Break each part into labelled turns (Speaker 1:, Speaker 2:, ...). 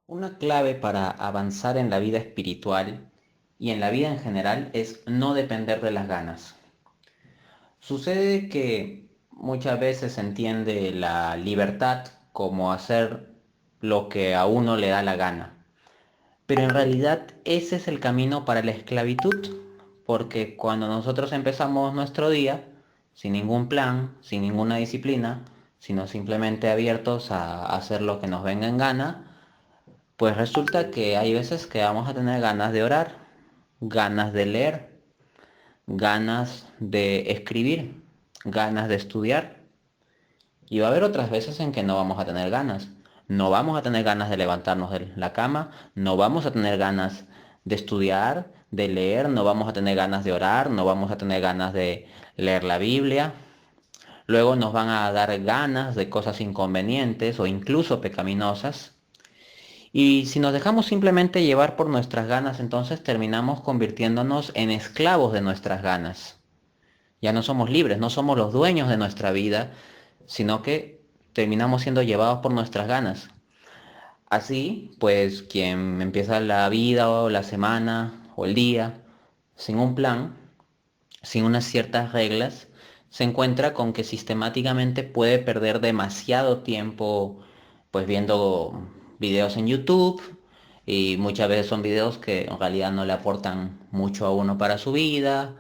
Speaker 1: Una clave para avanzar en la vida espiritual y en la vida en general es no depender de las ganas. Sucede que muchas veces se entiende la libertad como hacer lo que a uno le da la gana, pero en realidad ese es el camino para la esclavitud, porque cuando nosotros empezamos nuestro día sin ningún plan, sin ninguna disciplina, sino simplemente abiertos a hacer lo que nos venga en gana, pues resulta que hay veces que vamos a tener ganas de orar, ganas de leer, ganas de escribir, ganas de estudiar. Y va a haber otras veces en que no vamos a tener ganas. No vamos a tener ganas de levantarnos de la cama, no vamos a tener ganas de estudiar, de leer, no vamos a tener ganas de orar, no vamos a tener ganas de leer la Biblia. Luego nos van a dar ganas de cosas inconvenientes o incluso pecaminosas. Y si nos dejamos simplemente llevar por nuestras ganas, entonces terminamos convirtiéndonos en esclavos de nuestras ganas. Ya no somos libres, no somos los dueños de nuestra vida, sino que terminamos siendo llevados por nuestras ganas. Así, pues quien empieza la vida o la semana o el día sin un plan, sin unas ciertas reglas, se encuentra con que sistemáticamente puede perder demasiado tiempo pues viendo videos en YouTube, y muchas veces son videos que en realidad no le aportan mucho a uno para su vida,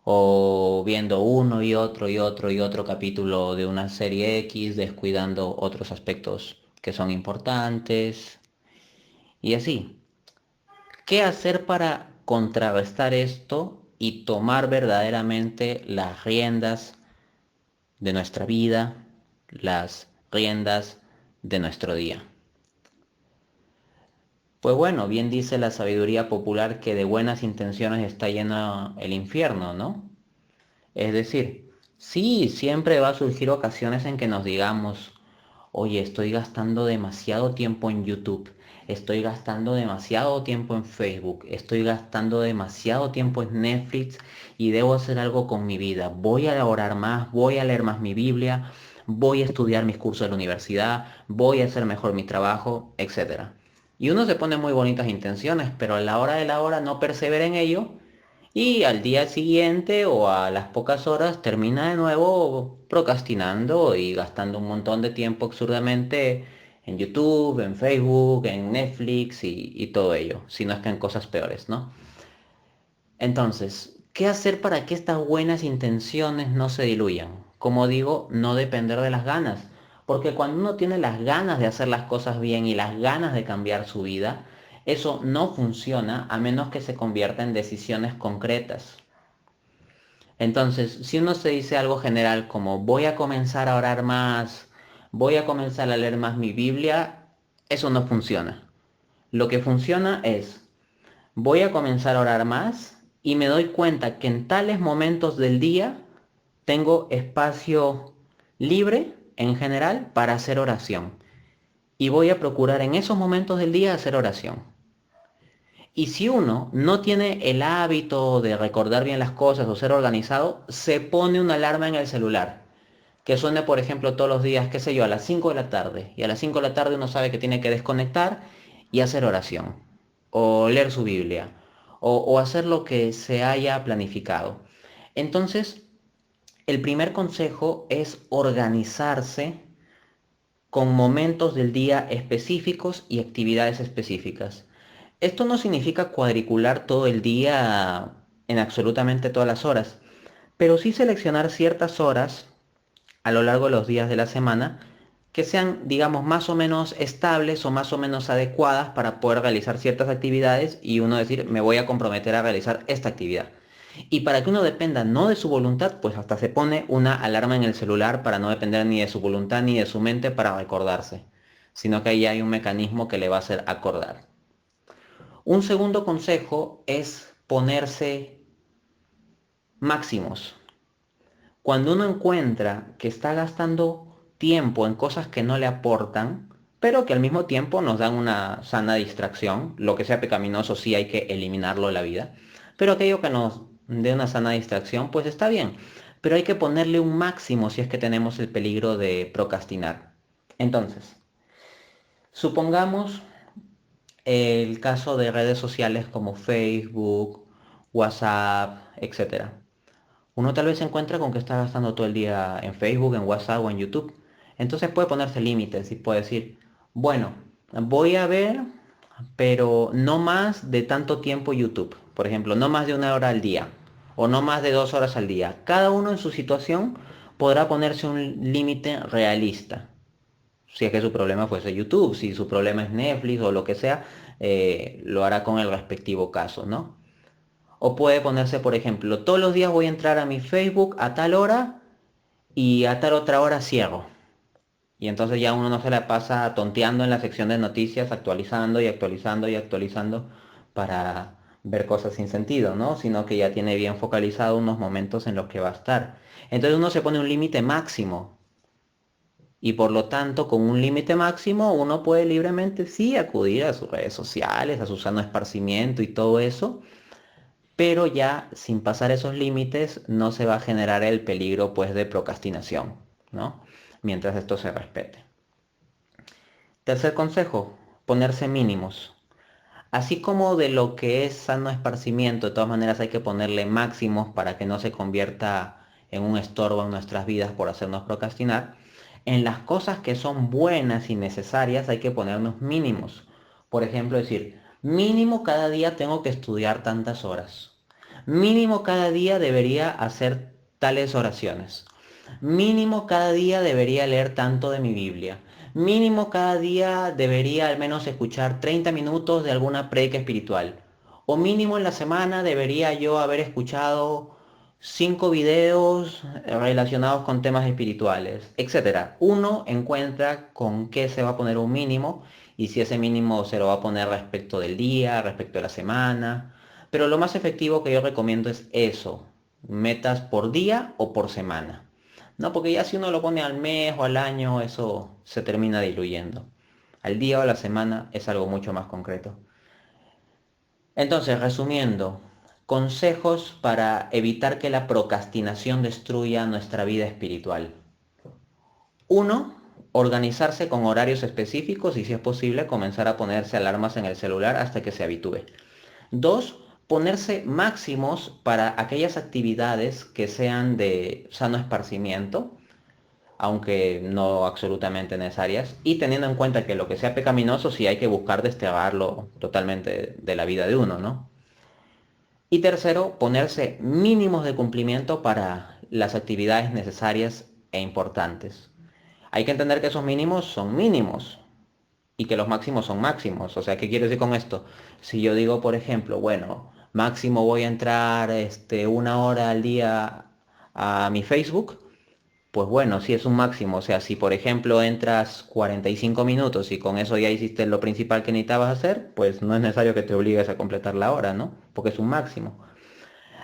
Speaker 1: o viendo uno y otro y otro y otro capítulo de una serie X, descuidando otros aspectos que son importantes y así. ¿Qué hacer para contrarrestar esto y tomar verdaderamente las riendas de nuestra vida, las riendas de nuestro día? Pues bueno, bien dice la sabiduría popular que de buenas intenciones está lleno el infierno, ¿no? Es decir, sí, siempre va a surgir ocasiones en que nos digamos, oye, estoy gastando demasiado tiempo en YouTube, estoy gastando demasiado tiempo en Facebook, estoy gastando demasiado tiempo en Netflix y debo hacer algo con mi vida. Voy a orar más, voy a leer más mi Biblia, voy a estudiar mis cursos de la universidad, voy a hacer mejor mi trabajo, etcétera. Y uno se pone muy bonitas intenciones, pero a la hora de la hora no persevera en ello y al día siguiente o a las pocas horas termina de nuevo procrastinando y gastando un montón de tiempo absurdamente en YouTube, en Facebook, en Netflix y todo ello, si no es que en cosas peores, ¿no? Entonces, ¿qué hacer para que estas buenas intenciones no se diluyan? Como digo, no depender de las ganas, porque cuando uno tiene las ganas de hacer las cosas bien y las ganas de cambiar su vida, eso no funciona a menos que se convierta en decisiones concretas. Entonces, si uno se dice algo general como voy a comenzar a orar más, voy a comenzar a leer más mi Biblia, eso no funciona. Lo que funciona es voy a comenzar a orar más y me doy cuenta que en tales momentos del día tengo espacio libre en general para hacer oración. Y voy a procurar en esos momentos del día hacer oración. Y si uno no tiene el hábito de recordar bien las cosas o ser organizado, se pone una alarma en el celular. Que suene, por ejemplo, todos los días, qué sé yo, a las 5 de la tarde. Y a las 5 de la tarde uno sabe que tiene que desconectar y hacer oración. O leer su Biblia. O hacer lo que se haya planificado. Entonces, el primer consejo es organizarse con momentos del día específicos y actividades específicas. Esto no significa cuadricular todo el día en absolutamente todas las horas, pero sí seleccionar ciertas horas a lo largo de los días de la semana que sean, digamos, más o menos estables o más o menos adecuadas para poder realizar ciertas actividades y uno decir, me voy a comprometer a realizar esta actividad. Y para que uno dependa no de su voluntad, pues hasta se pone una alarma en el celular para no depender ni de su voluntad ni de su mente para recordarse, sino que ahí hay un mecanismo que le va a hacer acordar. Un segundo consejo es ponerse máximos. Cuando uno encuentra que está gastando tiempo en cosas que no le aportan, pero que al mismo tiempo nos dan una sana distracción, lo que sea pecaminoso sí hay que eliminarlo de la vida, pero aquello que nos dé una sana distracción, pues está bien, pero hay que ponerle un máximo si es que tenemos el peligro de procrastinar. Entonces, supongamos el caso de redes sociales como Facebook, WhatsApp, etcétera. Uno tal vez se encuentra con que está gastando todo el día en Facebook, en WhatsApp o en YouTube. Entonces puede ponerse límites y puede decir, bueno, voy a ver, pero no más de tanto tiempo YouTube. Por ejemplo, no más de 1 hora al día o no más de 2 horas al día. Cada uno en su situación podrá ponerse un límite realista. Si es que su problema fuese YouTube, si su problema es Netflix o lo que sea, lo hará con el respectivo caso, ¿no? O puede ponerse, por ejemplo, todos los días voy a entrar a mi Facebook a tal hora y a tal otra hora cierro. Y entonces ya uno no se la pasa tonteando en la sección de noticias, actualizando y actualizando y actualizando para ver cosas sin sentido, ¿no? Sino que ya tiene bien focalizado unos momentos en los que va a estar. Entonces uno se pone un límite máximo. Y por lo tanto, con un límite máximo, uno puede libremente, sí, acudir a sus redes sociales, a su sano esparcimiento y todo eso, pero ya sin pasar esos límites no se va a generar el peligro pues de procrastinación, ¿no? Mientras esto se respete. Tercer consejo, ponerse mínimos. Así como de lo que es sano esparcimiento, de todas maneras hay que ponerle máximos para que no se convierta en un estorbo en nuestras vidas por hacernos procrastinar. En las cosas que son buenas y necesarias hay que ponernos mínimos. Por ejemplo, decir, mínimo cada día tengo que estudiar tantas horas. Mínimo cada día debería hacer tales oraciones. Mínimo cada día debería leer tanto de mi Biblia. Mínimo cada día debería al menos escuchar 30 minutos de alguna prédica espiritual. O mínimo en la semana debería yo haber escuchado 5 videos relacionados con temas espirituales, etcétera. Uno encuentra con qué se va a poner un mínimo y si ese mínimo se lo va a poner respecto del día, respecto de la semana. Pero lo más efectivo que yo recomiendo es eso, metas por día o por semana. No, porque ya si uno lo pone al mes o al año, eso se termina diluyendo. Al día o a la semana es algo mucho más concreto. Entonces, resumiendo, consejos para evitar que la procrastinación destruya nuestra vida espiritual. Uno, organizarse con horarios específicos y si es posible comenzar a ponerse alarmas en el celular hasta que se habitúe. Dos, ponerse máximos para aquellas actividades que sean de sano esparcimiento, aunque no absolutamente necesarias, y teniendo en cuenta que lo que sea pecaminoso sí hay que buscar desterrarlo totalmente de la vida de uno, ¿no? Y tercero, ponerse mínimos de cumplimiento para las actividades necesarias e importantes. Hay que entender que esos mínimos son mínimos y que los máximos son máximos. O sea, ¿qué quiero decir con esto? Si yo digo, por ejemplo, bueno, máximo voy a entrar 1 hora al día a mi Facebook, pues bueno, si es un máximo, o sea, si por ejemplo entras 45 minutos y con eso ya hiciste lo principal que necesitabas hacer, pues no es necesario que te obligues a completar la hora, ¿no? Porque es un máximo.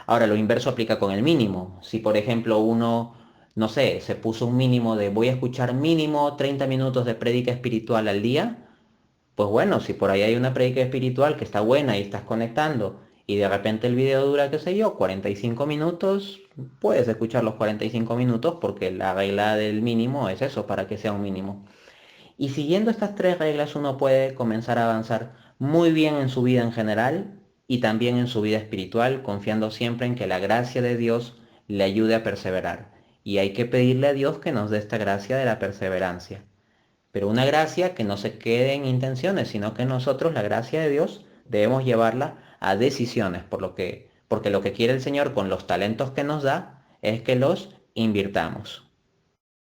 Speaker 1: Ahora, lo inverso aplica con el mínimo. Si por ejemplo uno, no sé, se puso un mínimo de voy a escuchar mínimo 30 minutos de prédica espiritual al día, pues bueno, si por ahí hay una prédica espiritual que está buena y estás conectando y de repente el video dura, qué sé yo, 45 minutos, puedes escuchar los 45 minutos porque la regla del mínimo es eso, para que sea un mínimo. Y siguiendo estas tres reglas uno puede comenzar a avanzar muy bien en su vida en general y también en su vida espiritual, confiando siempre en que la gracia de Dios le ayude a perseverar. Y hay que pedirle a Dios que nos dé esta gracia de la perseverancia. Pero una gracia que no se quede en intenciones, sino que nosotros la gracia de Dios debemos llevarla a decisiones, porque lo que quiere el Señor con los talentos que nos da es que los invirtamos.